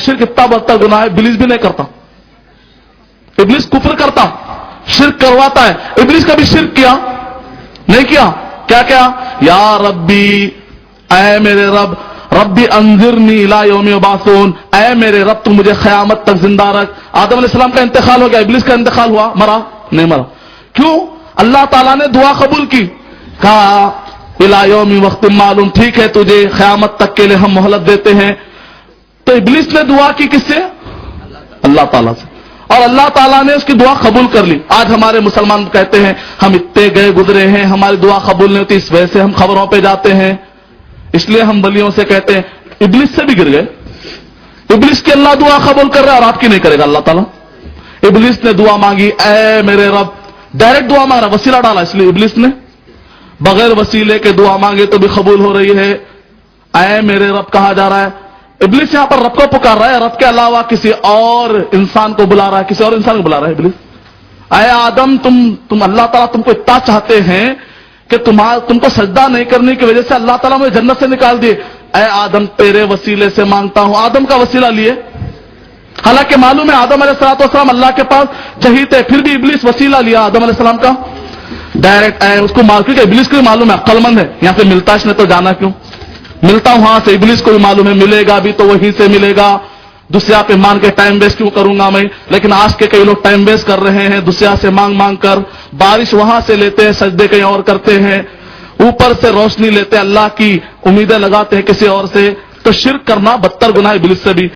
शिर्क इतना बदतर गुनाह है, इब्लीस भी नहीं करता। इब्लीस कुफ्र करता, शिर्क करवाता है। इब्लीस कभी शिर्क किया नहीं किया? क्या क्या? या रब्बी, ऐ मेरे रब, रब्बी अंजिरनी इला यौम युबासून, ऐ मेरे रब तू मुझे क़यामत तक जिंदा रख। आदम अलैहिस्सलाम का इंतकाल हो गया, इब्लीस का इंतकाल हुआ, मरा नहीं मरा। क्यों? अल्लाह ताला ने दुआ कबूल की, कहा इला यौम वक्त मालूम, ठीक है तुझे क़यामत तक के लिए हम मोहलत देते हैं। तो इब्लीस ने दुआ की किससे? अल्लाह ताला से, और अल्लाह ताला ने उसकी दुआ कबूल कर ली। आज हमारे मुसलमान कहते हैं हम इतने गए गुजरे हैं, हमारी दुआ कबूल नहीं होती, इस वजह से हम खबरों पे जाते हैं, इसलिए हम वलियों से कहते हैं। इब्लीस से भी गिर गए। इब्लीस की अल्लाह दुआ कबूल कर रहा है और आपकी नहीं करेगा अल्लाह ताला। इब्लीस ने दुआ मांगी, ऐ मेरे रब, डायरेक्ट दुआ मांग रहा, वसीला डाला, इसलिए इब्लीस ने बगैर वसीले के दुआ मांगे तो भी कबूल हो रही है। ऐ मेरे रब कहा जा रहा है। इब्लीस यहां पर रब को पुकार रहा है, रब के अलावा किसी और इंसान को बुला रहा है, किसी और इंसान को बुला रहा है इब्लीस। ऐ आदम, तुम अल्लाह ताला तुमको इतना चाहते हैं कि तुमको सजदा नहीं करने की वजह से अल्लाह ताला मुझे जन्नत से निकाल दिए। ऐ आदम, तेरे वसीले से मांगता हूं। आदम का वसीला लिए, हालांकि मालूम है आदम अलैहिस्सलाम अल्लाह के पास चाहिए थे, फिर भी इब्लीस वसीला लिया आदम अलैहिस्सलाम का डायरेक्ट। उसको क्योंकि इब्लीस को भी मालूम है, अक्लमंद है, यहां से मिलता इसने तो जाना क्यों, मिलता हूं वहां से। इब्लीस को भी मालूम है मिलेगा भी तो वहीं से मिलेगा, दूसरा पे मान के टाइम वेस्ट क्यों करूंगा मैं। लेकिन आज के कई लोग टाइम वेस्ट कर रहे हैं, दूसरा से मांग मांग कर, बारिश वहां से लेते हैं, सजदे कहीं और करते हैं, ऊपर से रोशनी लेते हैं, अल्लाह की उम्मीदें लगाते हैं किसी और से। तो शिर्क करना बदतर गुनाह इब्लीस से भी।